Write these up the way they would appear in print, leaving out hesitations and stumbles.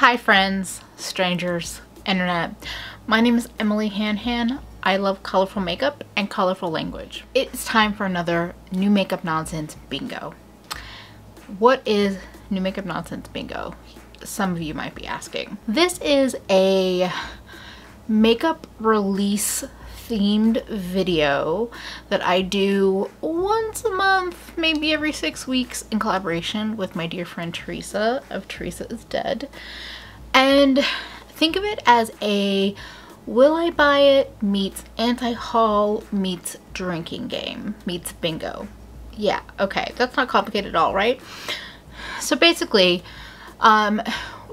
Hi friends, strangers, internet. My name is EmilyHanhan. I love colorful makeup and colorful language. It's time for another new makeup nonsense bingo. What is new makeup nonsense bingo? Some of you might be asking. This is a makeup release themed video that I do once a month, maybe every 6 weeks, in collaboration with my dear friend Teresa of Theresa is Dead. And think of it as a will I buy it meets anti-haul meets drinking game meets bingo. Yeah, okay, that's not complicated at all, right? So basically,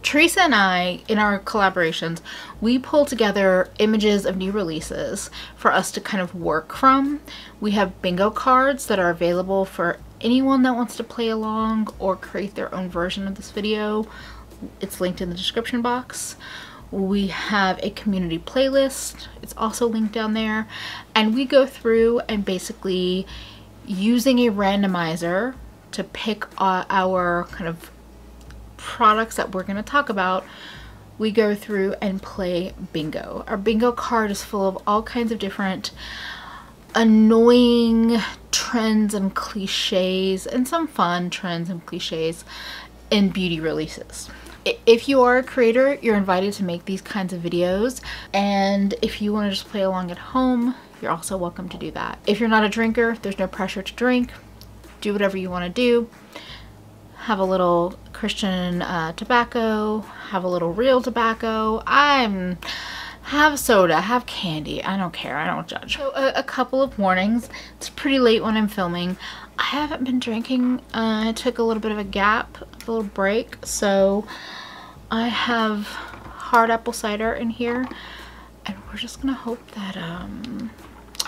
Trixie and I, in our collaborations, we pull together images of new releases for us to kind of work from. We have bingo cards that are available for anyone that wants to play along or create their own version of this video. It's linked in the description box. We have a community playlist. It's also linked down there. And we go through and basically, using a randomizer to pick our kind of products that we're going to talk about, we go through and play bingo. Our bingo card is full of all kinds of different annoying trends and cliches and some fun trends and cliches in beauty releases. If you are a creator, you're invited to make these kinds of videos, and if you want to just play along at home, you're also welcome to do that. If you're not a drinker, there's no pressure to drink. Do whatever you want to do. Have a little Christian tobacco, have a little real tobacco, have soda, have candy. I don't care, I don't judge. So a couple of warnings. It's pretty late when I'm filming. I haven't been drinking. I took a little bit of a gap, a little break, so I have hard apple cider in here, and we're just gonna hope that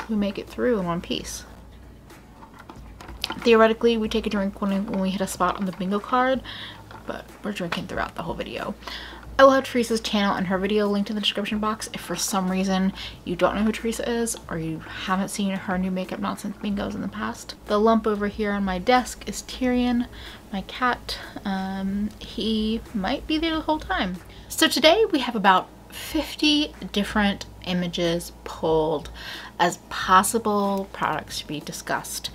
we make it through in one piece. Theoretically, we take a drink when we hit a spot on the bingo card, but we're drinking throughout the whole video. I will have Teresa's channel and her video linked in the description box if for some reason you don't know who Teresa is or you haven't seen her new makeup nonsense bingos in the past. The lump over here on my desk is Tyrion, my cat. He might be there the whole time. So today we have about 50 different images pulled as possible products to be discussed.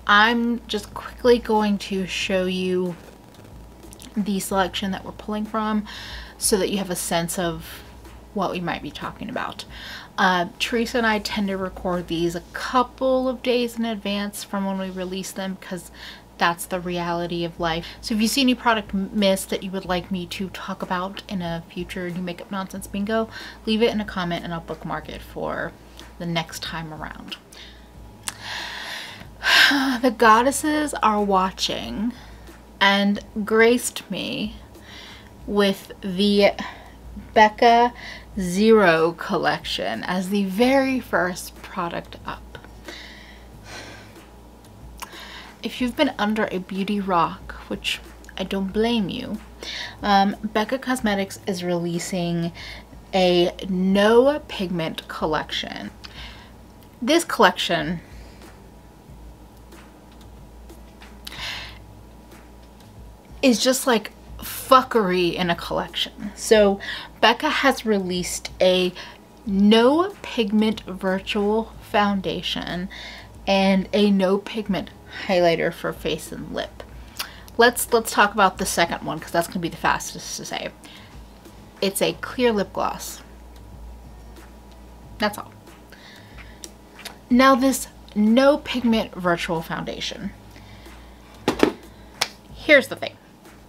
I'm just quickly going to show you the selection that we're pulling from so that you have a sense of what we might be talking about. Teresa and I tend to record these a couple of days in advance from when we release them because that's the reality of life. So if you see any product missed that you would like me to talk about in a future new makeup nonsense bingo, leave it in a comment and I'll bookmark it for the next time around. The goddesses are watching and graced me with the Becca Zero collection as the very first product up. If you've been under a beauty rock, which I don't blame you, Becca Cosmetics is releasing a no pigment collection. This collection is just like fuckery in a collection. So Becca has released a no pigment virtual foundation and a no pigment highlighter for face and lip. Let's talk about the second one because that's gonna be the fastest to say. It's a clear lip gloss. That's all. Now this no pigment virtual foundation. Here's the thing.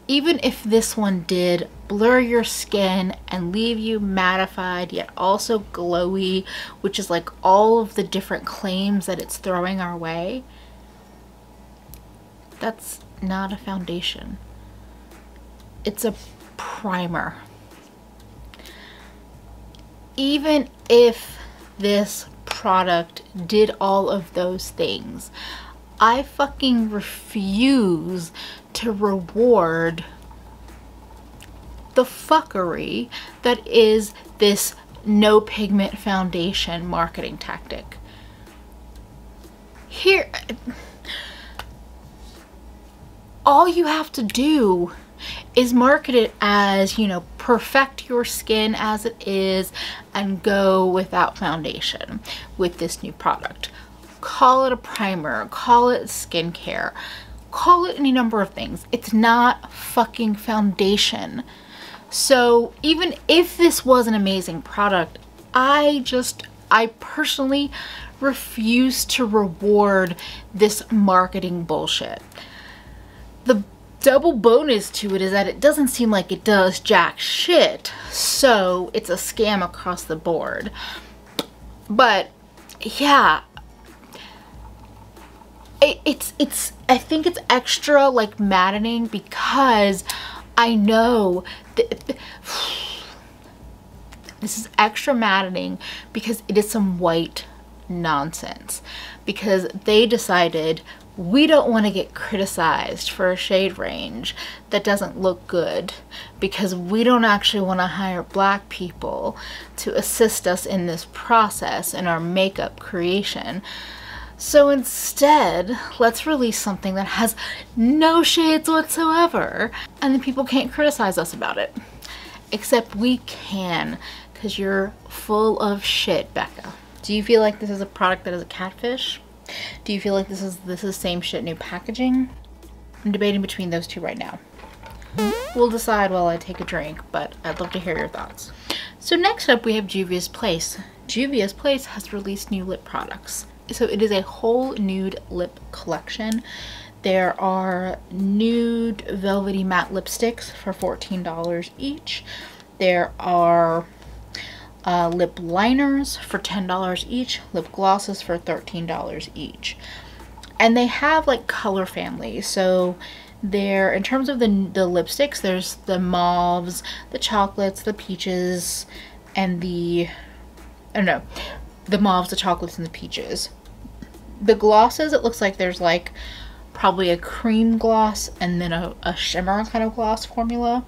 Even if this one did blur your skin and leave you mattified yet also glowy, which is like all of the different claims that it's throwing our way, that's not a foundation. It's a primer. Even if this product did all of those things, I fucking refuse to reward the fuckery that is this no pigment foundation marketing tactic. Here, all you have to do is marketed as, you know, perfect your skin as it is and go without foundation with this new product. Call it a primer, call it skincare, call it any number of things. It's not fucking foundation. So even if this was an amazing product, I personally refuse to reward this marketing bullshit. The double bonus to it is that it doesn't seem like it does jack shit, so it's a scam across the board. But yeah, I think it's extra like maddening because I know that this is extra maddening because it is some white nonsense, because they decided we don't want to get criticized for a shade range that doesn't look good, because we don't actually want to hire black people to assist us in this process in our makeup creation. So instead, let's release something that has no shades whatsoever, and then people can't criticize us about it. Except we can, because you're full of shit, Becca. Do you feel like this is a product that is a catfish? Do you feel like this is same shit, new packaging? I'm debating between those two right now. We'll decide while I take a drink, but I'd love to hear your thoughts. So next up we have Juvia's Place. Juvia's Place has released new lip products. So it is a whole nude lip collection. There are nude velvety matte lipsticks for $14 each. There are lip liners for $10 each, lip glosses for $13 each. And they have like color families. So there, in terms of the lipsticks, there's the mauves, the chocolates, the peaches, and the mauves, the chocolates, and the peaches. The glosses, it looks like there's like probably a cream gloss and then a shimmer kind of gloss formula.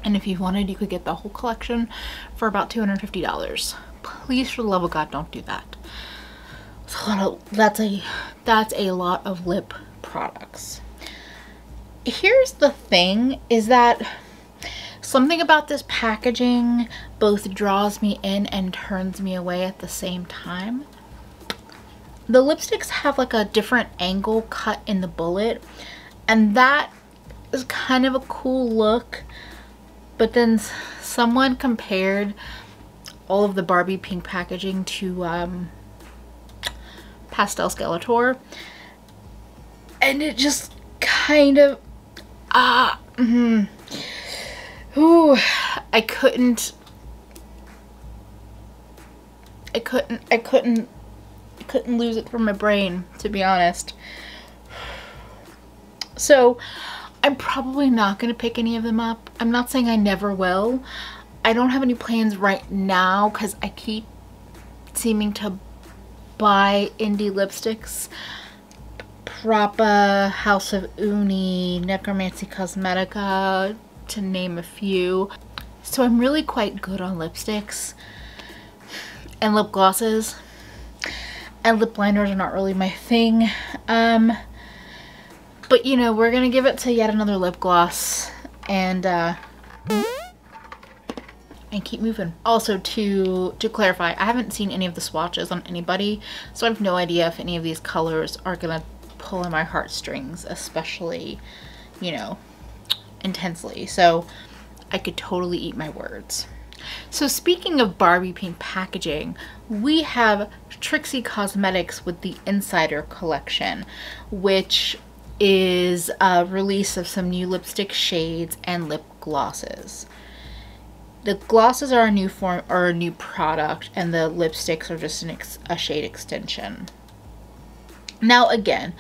And if you wanted, you could get the whole collection for about $250. Please, for the love of God, don't do that. That's a lot of lip products. Here's the thing, is that something about this packaging both draws me in and turns me away at the same time. The lipsticks have like a different angle cut in the bullet, and that is kind of a cool look. But then someone compared all of the Barbie pink packaging to Pastel Skeletor, and it just kind of ooh, I couldn't lose it from my brain, to be honest. So I'm probably not going to pick any of them up. I'm not saying I never will. I don't have any plans right now because I keep seeming to buy indie lipsticks. Prappa, House of Uni, Necromancy Cosmetica, to name a few. So I'm really quite good on lipsticks and lip glosses. And lip liners are not really my thing. But you know, we're gonna give it to yet another lip gloss and keep moving. Also, to clarify, I haven't seen any of the swatches on anybody, so I have no idea if any of these colors are gonna pull in my heartstrings, especially, you know, intensely. So I could totally eat my words. So speaking of Barbie pink packaging, we have Trixie Cosmetics with the Insider collection, which is a release of some new lipstick shades and lip glosses. The glosses are a new form or a new product, and the lipsticks are just a shade extension. Now again,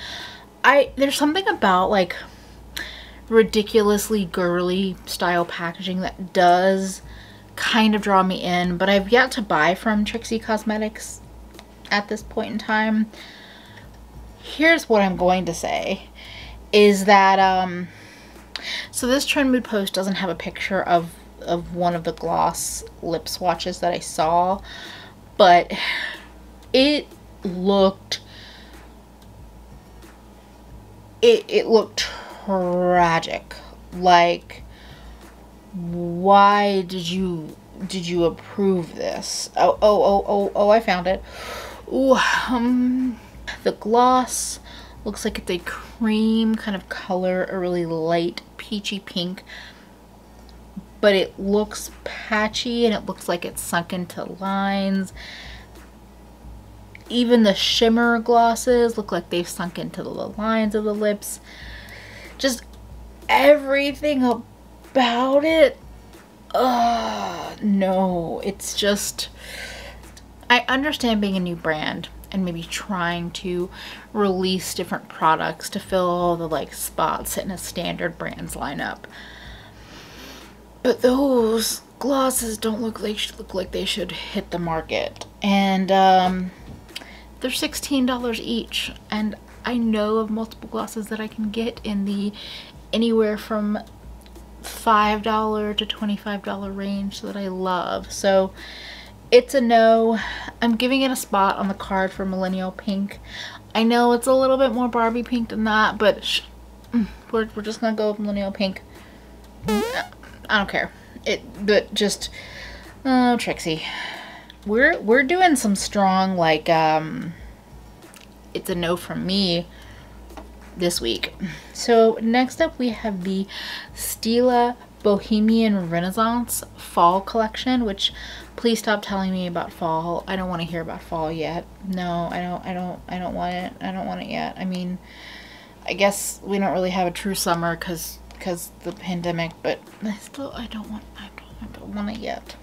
there's something about like ridiculously girly style packaging that does kind of draw me in, but I've yet to buy from Trixie Cosmetics at this point in time. Here's what I'm going to say is that so this Trend Mood post doesn't have a picture of one of the gloss lip swatches that I saw, but it looked tragic. Like, why did you approve this? Oh, I found it. Ooh, the gloss looks like it's a cream kind of color, a really light peachy pink, but it looks patchy and it looks like it's sunk into lines. Even the shimmer glosses look like they've sunk into the lines of the lips. Just everything about it. No, it's just, I understand being a new brand and maybe trying to release different products to fill all the like spots in a standard brands lineup. But those glosses don't look like they should hit the market. And they're $16 each, and I know of multiple glosses that I can get in the anywhere from $5 to $25 range that I love. So it's a no. I'm giving it a spot on the card for Millennial Pink. I know it's a little bit more Barbie pink than that, but we're just gonna go with Millennial Pink. I don't care. But just Trixie. We're doing some strong, like, it's a no from me this week. So next up we have the Stila Bohemian Renaissance Fall Collection, which, please stop telling me about fall. I don't want to hear about fall yet. No, I don't want it. I don't want it yet. I mean, I guess we don't really have a true summer because the pandemic, but I don't want it yet.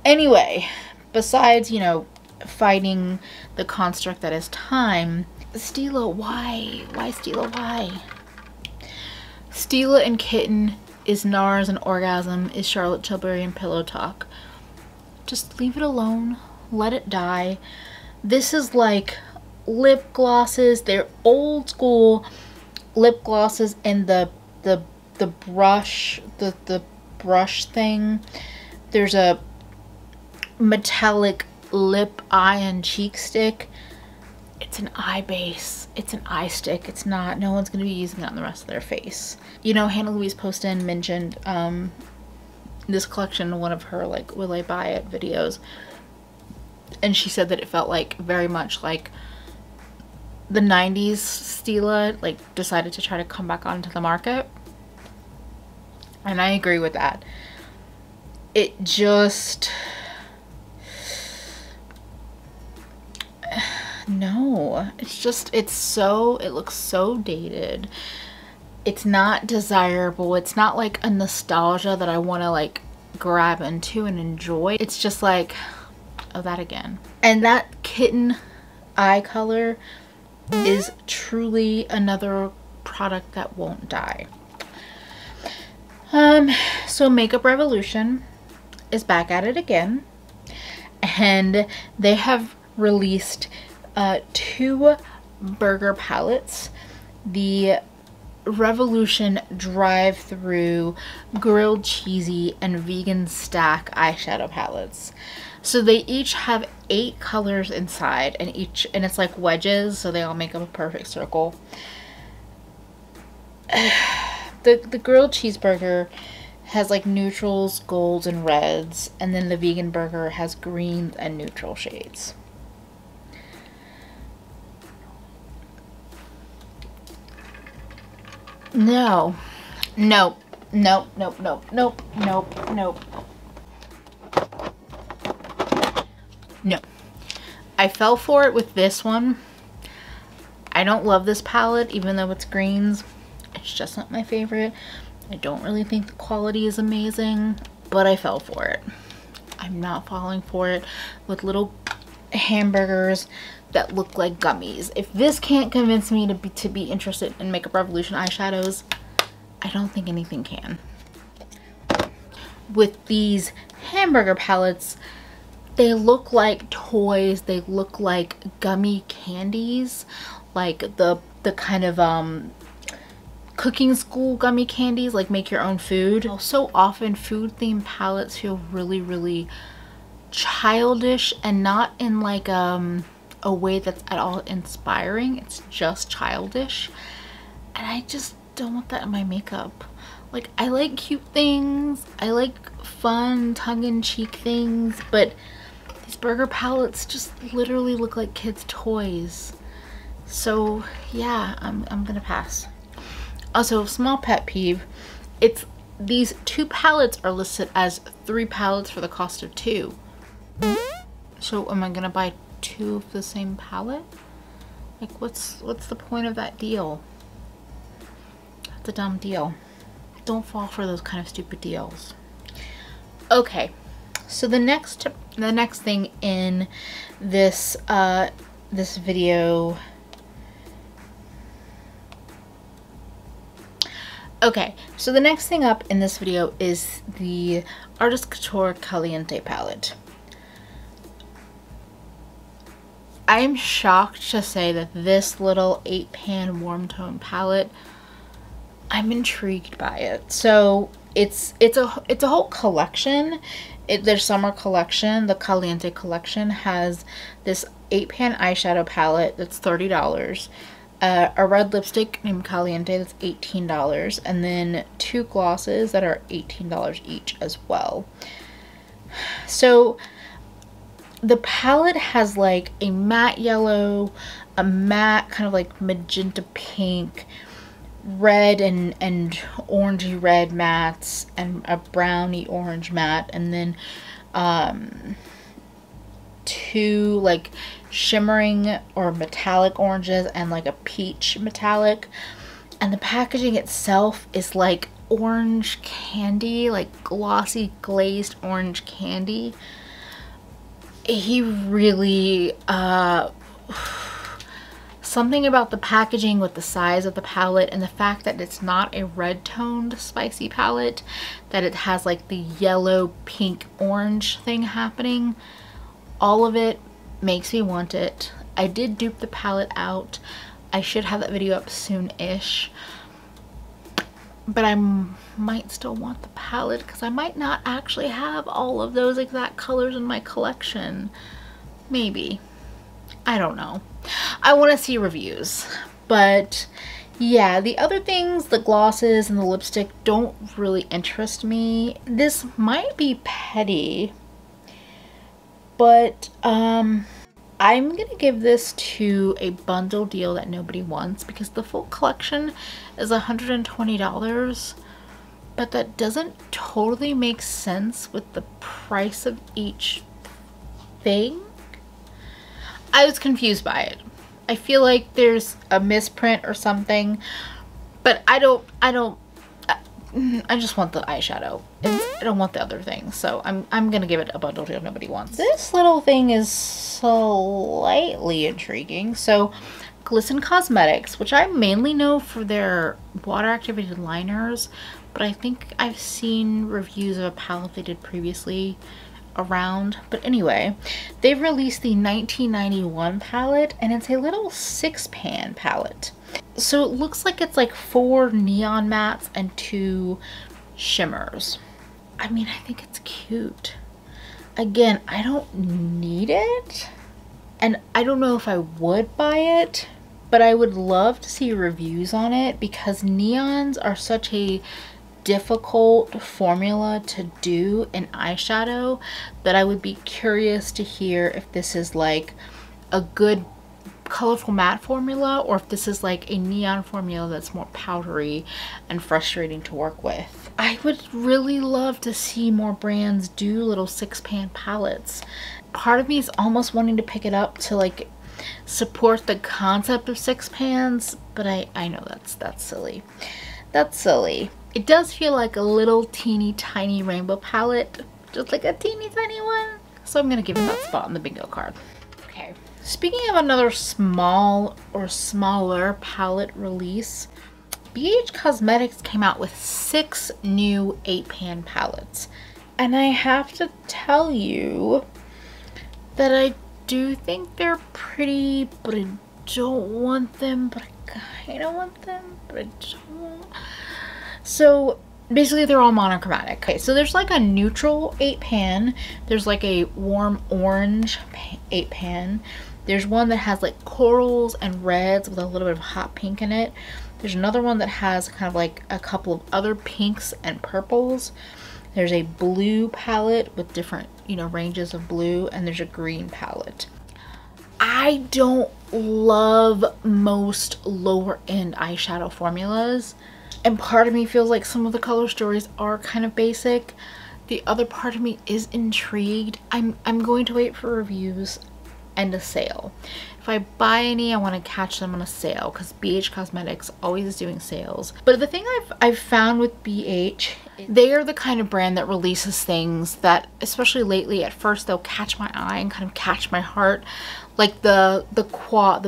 Anyway, besides, you know, fighting the construct that is time, Stila, why? Why Stila? Why? Stila and Kitten is NARS and Orgasm is Charlotte Tilbury and Pillow Talk. Just leave it alone. Let it die. This is like lip glosses. They're old school lip glosses, and the brush thing. There's a metallic lip, eye, and cheek stick. It's an eye base. It's an eye stick. It's not, no one's gonna be using that on the rest of their face. You know, Hannah Louise Poston mentioned this collection in one of her, like, will I buy it videos, and she said that it felt like very much like the 90s Stila, like, decided to try to come back onto the market, and I agree with that. It just, no, it's just, it looks so dated. It's not desirable. It's not like a nostalgia that I want to like grab into and enjoy. It's just like, oh, that again. And that Kitten eye color is truly another product that won't die. So Makeup Revolution is back at it again, and they have released 2 burger palettes. The Revolution Drive-Through Grilled Cheesy and Vegan Stack eyeshadow palettes. So they each have 8 colors inside, and it's like wedges, so they all make up a perfect circle. The grilled cheeseburger has like neutrals, golds, and reds, and then the vegan burger has greens and neutral shades. No, nope, nope, nope, nope, nope, nope, nope. No. I fell for it with this one. I don't love this palette, even though it's greens. It's just not my favorite. I don't really think the quality is amazing, but I fell for it. I'm not falling for it with little hamburgers that look like gummies. If this can't convince me to be interested in Makeup Revolution eyeshadows, I don't think anything can. With these hamburger palettes, they look like toys. They look like gummy candies, like the kind of cooking school gummy candies, like make your own food. So often food themed palettes feel really childish, and not in like a way that's at all inspiring. It's just childish, and I just don't want that in my makeup. Like, I like cute things, I like fun tongue-in-cheek things, but these burger palettes just literally look like kids' toys. So yeah, I'm gonna pass. Also, small pet peeve, it's these 2 palettes are listed as 3 palettes for the cost of 2. So am I gonna buy 2 of the same palette? Like, what's the point of that deal? That's a dumb deal. Don't fall for those kind of stupid deals. Okay, so the next thing in this this video. Okay, so the next thing up in this video is the Artist Couture Caliente palette. I'm shocked to say that this little 8-pan warm tone palette, I'm intrigued by it. So it's a whole collection. Their summer collection, the Caliente collection, has this 8-pan eyeshadow palette that's $30. A red lipstick named Caliente that's $18, and then 2 glosses that are $18 each as well. So the palette has like a matte yellow, a matte kind of like magenta pink, red and orangey red mattes, and a browny orange matte, and then 2 like shimmering or metallic oranges and like a peach metallic. And the packaging itself is like orange candy, like glossy glazed orange candy. He really something about the packaging with the size of the palette and the fact that it's not a red toned spicy palette, that it has like the yellow pink orange thing happening, all of it makes me want it. I did dupe the palette out. I should have that video up soon-ish, but I might still want the palette because I might not actually have all of those exact colors in my collection. Maybe. I don't know. I want to see reviews. But yeah, the other things, the glosses and the lipstick, don't really interest me. This might be petty, but I'm gonna give this to a bundle deal that nobody wants, because the full collection is $120, but that doesn't totally make sense with the price of each thing. I was confused by it. I feel like there's a misprint or something, but I just want the eyeshadow. I don't want the other thing, so I'm gonna give it a bundle deal nobody wants. This little thing is slightly intriguing. So Glisten Cosmetics, which I mainly know for their water activated liners, but I think I've seen reviews of a palette they did previously around. But anyway, they've released the 1991 palette, and it's a little 6-pan palette. So it looks like it's like 4 neon mattes and 2 shimmers. I mean, I think it's cute. Again, I don't need it, and I don't know if I would buy it, but I would love to see reviews on it, because neons are such a difficult formula to do in eyeshadow that I would be curious to hear if this is like a good colorful matte formula, or if this is like a neon formula that's more powdery and frustrating to work with. I would really love to see more brands do little 6-pan palettes. Part of me is almost wanting to pick it up to like support the concept of 6 pans, but I know that's silly. That's silly. It does feel like a little teeny tiny rainbow palette, just like a teeny tiny one. So I'm gonna give it that spot on the bingo card. Okay, speaking of another small or smaller palette release, BH Cosmetics came out with 6 new 8-pan palettes. And I have to tell you that I do think they're pretty, but I don't want them, but I kind of want them, but I don't. So basically they're all monochromatic. Okay, so there's like a neutral 8-pan, there's like a warm orange 8-pan, there's one that has like corals and reds with a little bit of hot pink in it, There's another one that has kind of like a couple of other pinks and purples. There's a blue palette with different, you know, ranges of blue, and there's a green palette. I don't love most lower end eyeshadow formulas, and part of me feels like some of the color stories are kind of basic. The other part of me is intrigued. I'm going to wait for reviews and a sale. If I buy any, I want to catch them on a sale because BH Cosmetics always is doing sales. But the thing I've found with BH, they are the kind of brand that releases things that, especially lately, at first they'll catch my eye and kind of catch my heart, like the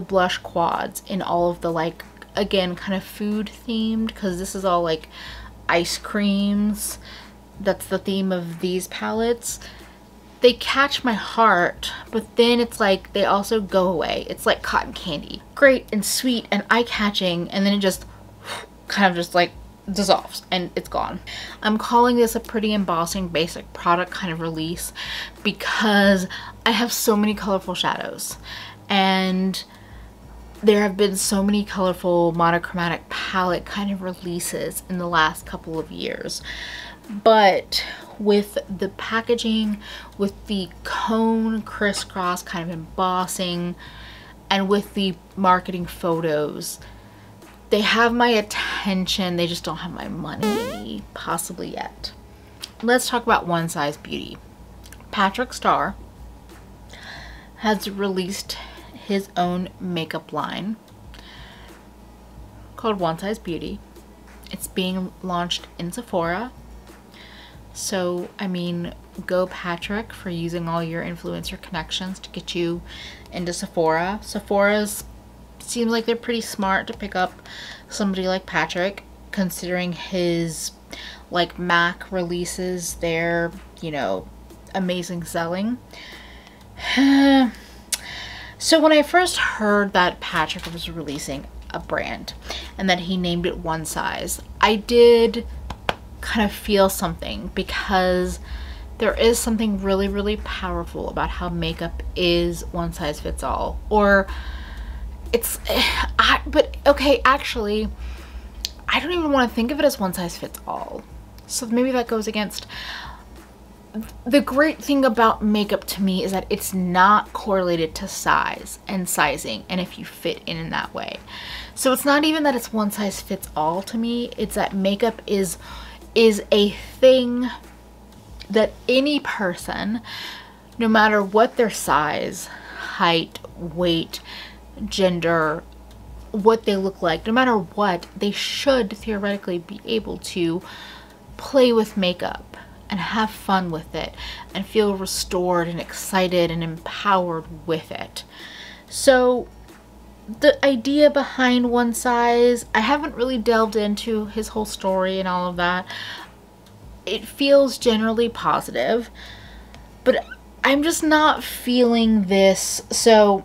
blush quads in all of the, like, again, kind of food themed, because this is all like ice creams. That's the theme of these palettes. They catch my heart, but then it's like they also go away. It's like cotton candy. Great and sweet and eye-catching, and then it just kind of just like dissolves and it's gone. I'm calling this a pretty embossing basic product kind of release because I have so many colorful shadows, and there have been so many colorful monochromatic palette kind of releases in the last couple of years. But with the packaging, with the cone crisscross kind of embossing, and with the marketing photos, they have my attention. They just don't have my money, possibly yet. Let's talk about One Size Beauty. Patrick Starr has released his own makeup line called One Size Beauty. It's being launched in Sephora. So, I mean, go Patrick for using all your influencer connections to get you into Sephora. Sephora's seems like they're pretty smart to pick up somebody like Patrick, considering his, like, MAC releases, their, you know, amazing selling. So when I first heard that Patrick was releasing a brand and that he named it One Size, I did kind of feel something, because there is something really, really powerful about how makeup is one size fits all. Or it's but okay, actually I don't even want to think of it as one size fits all, so maybe that goes against. The great thing about makeup to me is that it's not correlated to size and sizing, and if you fit in that way. So it's not even that it's one size fits all to me, it's that makeup is a thing that any person, no matter what their size, height, weight, gender, what they look like, no matter what, they should theoretically be able to play with makeup and have fun with it and feel restored and excited and empowered with it. So the idea behind One Size, I haven't really delved into his whole story and all of that. It feels generally positive, but I'm just not feeling this. So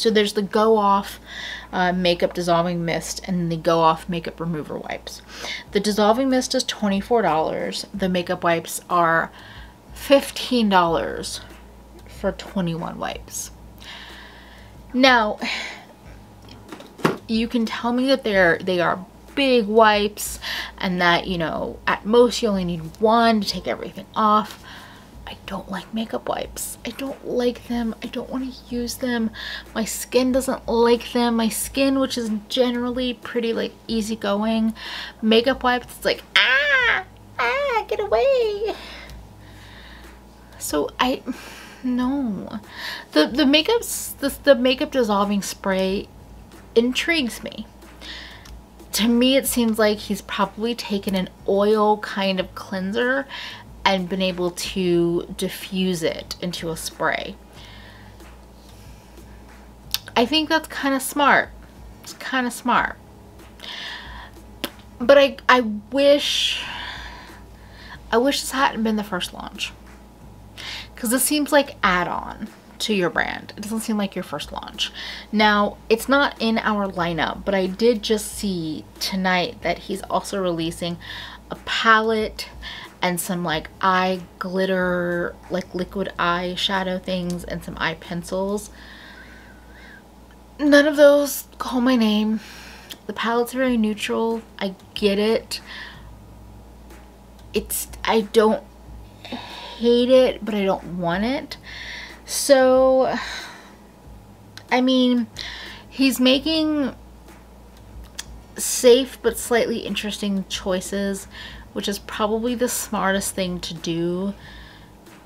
there's the Go Off makeup dissolving mist and the Go Off makeup remover wipes. The dissolving mist is $24. The makeup wipes are $15 for 21 wipes. Now, you can tell me that they are big wipes and that, you know, at most you only need one to take everything off. I don't like makeup wipes. I don't like them. I don't want to use them. My skin doesn't like them. My skin, which is generally pretty like easygoing, makeup wipes, it's like, get away. So no. The makeup dissolving spray intrigues me. To me, it seems like he's probably taken an oil kind of cleanser and been able to diffuse it into a spray. I think that's kind of smart. It's kind of smart. But I wish this hadn't been the first launch, because this seems like add-on to your brand. It doesn't seem like your first launch. Now, it's not in our lineup, but I did just see tonight that he's also releasing a palette and some like eye glitter, like liquid eye shadow things, and some eye pencils. None of those call my name. The palette's very neutral. I get it. I don't hate it, but I don't want it. So, I mean, he's making safe but slightly interesting choices, which is probably the smartest thing to do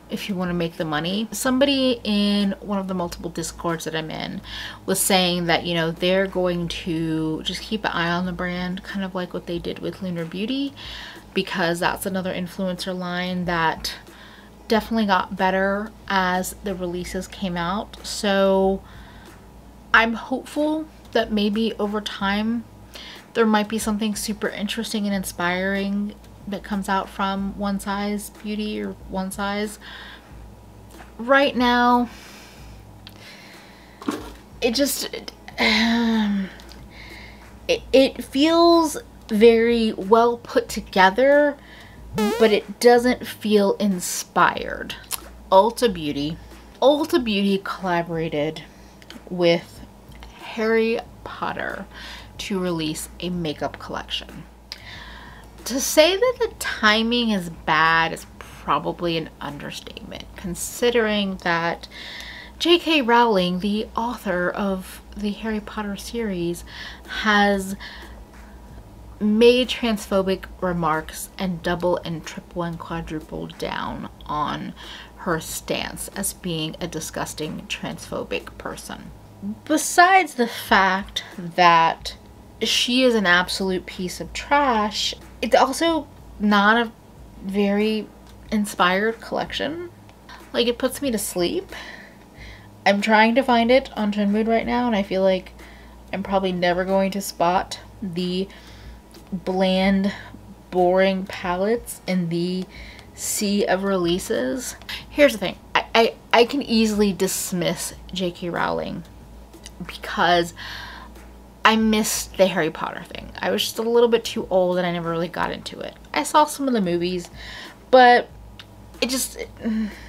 if you want to make the money. Somebody in one of the multiple discords that I'm in was saying that, you know, they're going to just keep an eye on the brand, kind of like what they did with Lunar Beauty, because that's another influencer line that definitely got better as the releases came out. So I'm hopeful that maybe over time there might be something super interesting and inspiring that comes out from One Size Beauty or One Size. Right now, it just it feels very well put together, but it doesn't feel inspired. Ulta Beauty collaborated with Harry Potter to release a makeup collection. To say that the timing is bad is probably an understatement, considering that J.K. Rowling, the author of the Harry Potter series, has made transphobic remarks and double and triple and quadrupled down on her stance as being a disgusting transphobic person. Besides the fact that she is an absolute piece of trash, it's also not a very inspired collection. Like, it puts me to sleep. I'm trying to find it on Trend Mood right now, and I feel like I'm probably never going to spot the bland, boring palettes in the sea of releases. Here's the thing. I can easily dismiss J.K. Rowling because I missed the Harry Potter thing. I was just a little bit too old and I never really got into it. I saw some of the movies, but it just,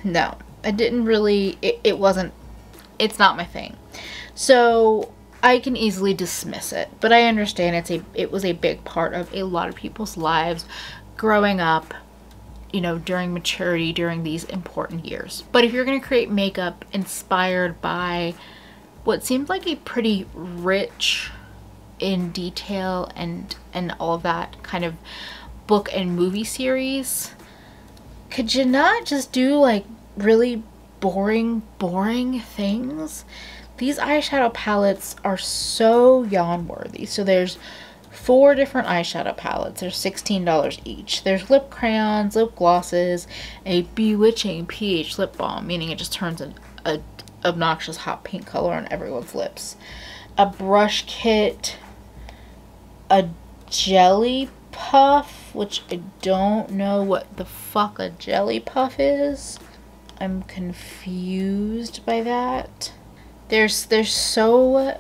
no. I didn't really, it's not my thing. So I can easily dismiss it, but I understand it was a big part of a lot of people's lives growing up, you know, during maturity, during these important years. But if you're going to create makeup inspired by what seems like a pretty rich in detail and all of that kind of book and movie series, could you not just do like really boring things? These eyeshadow palettes are so yawn worthy. So there's 4 different eyeshadow palettes. They're $16 each. There's lip crayons, lip glosses, a bewitching pH lip balm, meaning it just turns an obnoxious hot pink color on everyone's lips. A brush kit, a jelly puff, which I don't know what the fuck a jelly puff is. I'm confused by that. There's so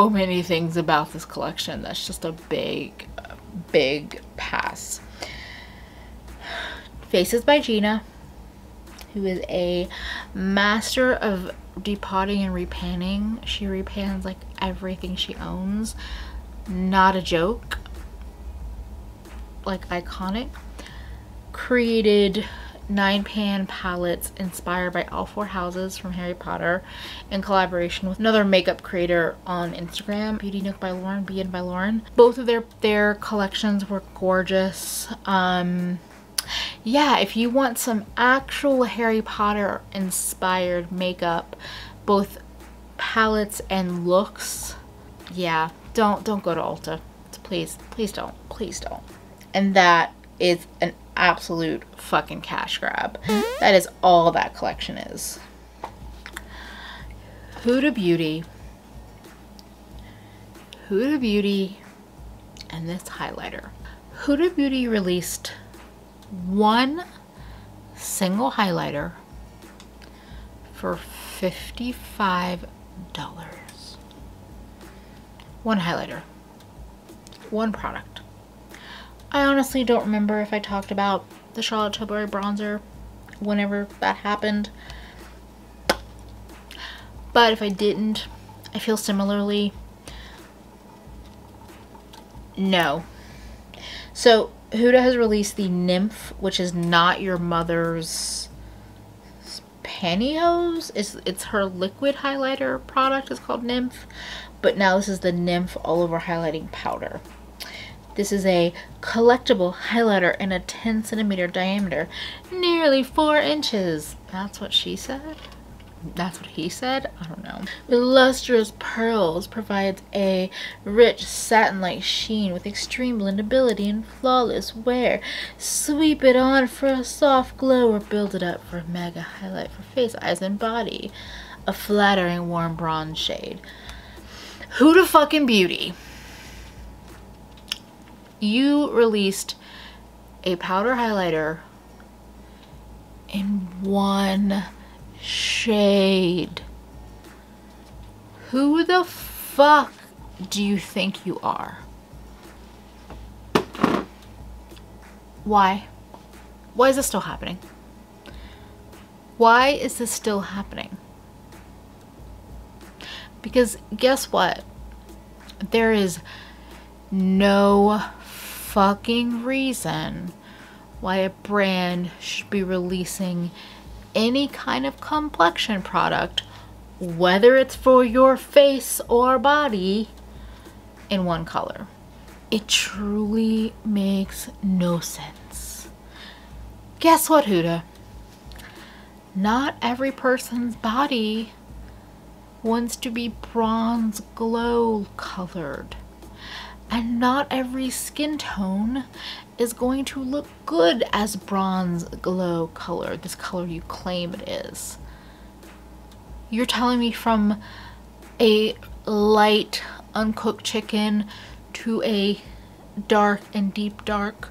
many things about this collection that's just a big pass. Faces by Gina, who is a master of depotting and repanning. She repans like everything she owns. Not a joke. Like, iconic. Created 9-pan palettes inspired by all 4 houses from Harry Potter in collaboration with another makeup creator on Instagram, Beauty Nook by Lauren, BN by Lauren. Both of their collections were gorgeous. Yeah, if you want some actual Harry Potter inspired makeup, both palettes and looks, yeah, don't go to Ulta. Please don't. And that is an absolute fucking cash grab. That is all that collection is. Huda Beauty and this highlighter. Huda Beauty released one single highlighter for $55. One highlighter, one product. I honestly don't remember if I talked about the Charlotte Tilbury bronzer whenever that happened, but if I didn't, I feel similarly. No. So Huda has released the Nymph, which is not your mother's pantyhose. It's her liquid highlighter product. It's called Nymph. But now this is the Nymph All Over Highlighting Powder. This is a collectible highlighter in a 10 centimeter diameter, nearly 4 inches. That's what she said. That's what he said. I don't know. With lustrous pearls, provides a rich satin-like sheen with extreme blendability and flawless wear. Sweep it on for a soft glow or build it up for a mega highlight for face, eyes, and body. A flattering warm bronze shade. Huda fucking Beauty. You released a powder highlighter in one shade. Who the fuck do you think you are? Why? Why is this still happening? Why is this still happening? Because guess what? There is no fucking reason why a brand should be releasing any kind of complexion product, whether it's for your face or body, in one color. It truly makes no sense. Guess what, Huda? Not every person's body wants to be bronze glow colored. And not every skin tone is going to look good as bronze glow color, this color you claim it is. You're telling me from a light uncooked chicken to a dark and deep dark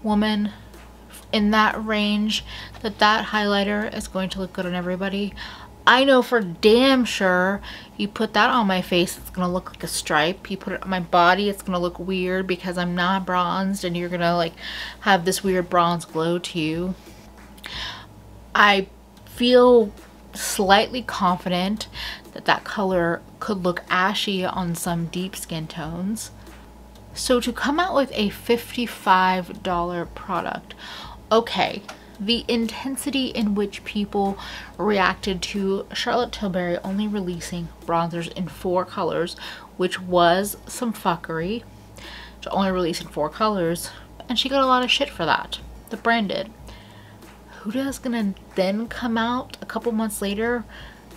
woman in that range that highlighter is going to look good on everybody? I know for damn sure you put that on my face, it's gonna look like a stripe. You put it on my body, it's gonna look weird because I'm not bronzed and you're gonna like have this weird bronze glow to you. I feel slightly confident that color could look ashy on some deep skin tones. So to come out with a $55 product, okay, the intensity in which people reacted to Charlotte Tilbury only releasing bronzers in 4 colors, which was some fuckery, to only release in 4 colors, and she got a lot of shit for that. The brand did. Huda's gonna then come out a couple months later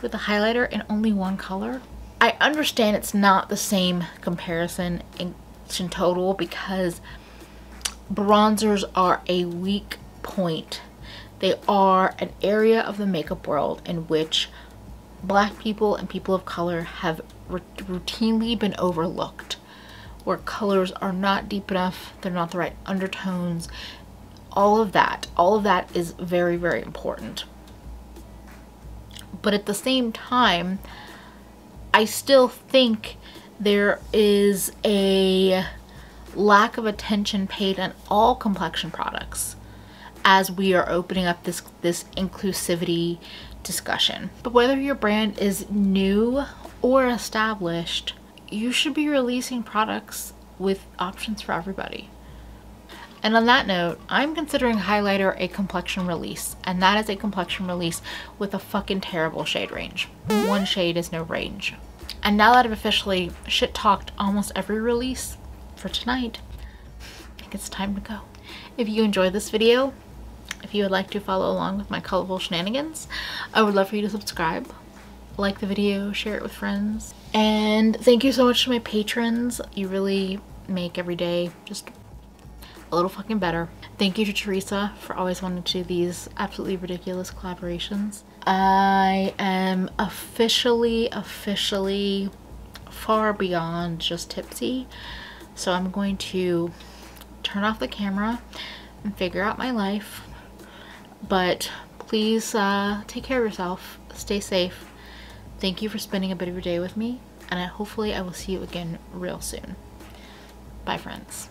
with a highlighter in only 1 color. I understand it's not the same comparison in total because bronzers are a weak point. They are an area of the makeup world in which Black people and people of color have routinely been overlooked, where colors are not deep enough, they're not the right undertones, all of that is very, very important. But at the same time, I still think there is a lack of attention paid on all complexion products as we are opening up this inclusivity discussion. But whether your brand is new or established, you should be releasing products with options for everybody. And on that note, I'm considering highlighter a complexion release, and that is a complexion release with a fucking terrible shade range. 1 shade is no range. And now that I've officially shit talked almost every release for tonight, I think it's time to go. If you enjoyed this video, if you would like to follow along with my colorful shenanigans, I would love for you to subscribe, like the video, share it with friends. And thank you so much to my patrons. You really make every day just a little fucking better. Thank you to Theresa for always wanting to do these absolutely ridiculous collaborations. I am officially far beyond just tipsy. So I'm going to turn off the camera and figure out my life. But please take care of yourself. Stay safe. Thank you for spending a bit of your day with me. And hopefully I will see you again real soon. Bye, friends.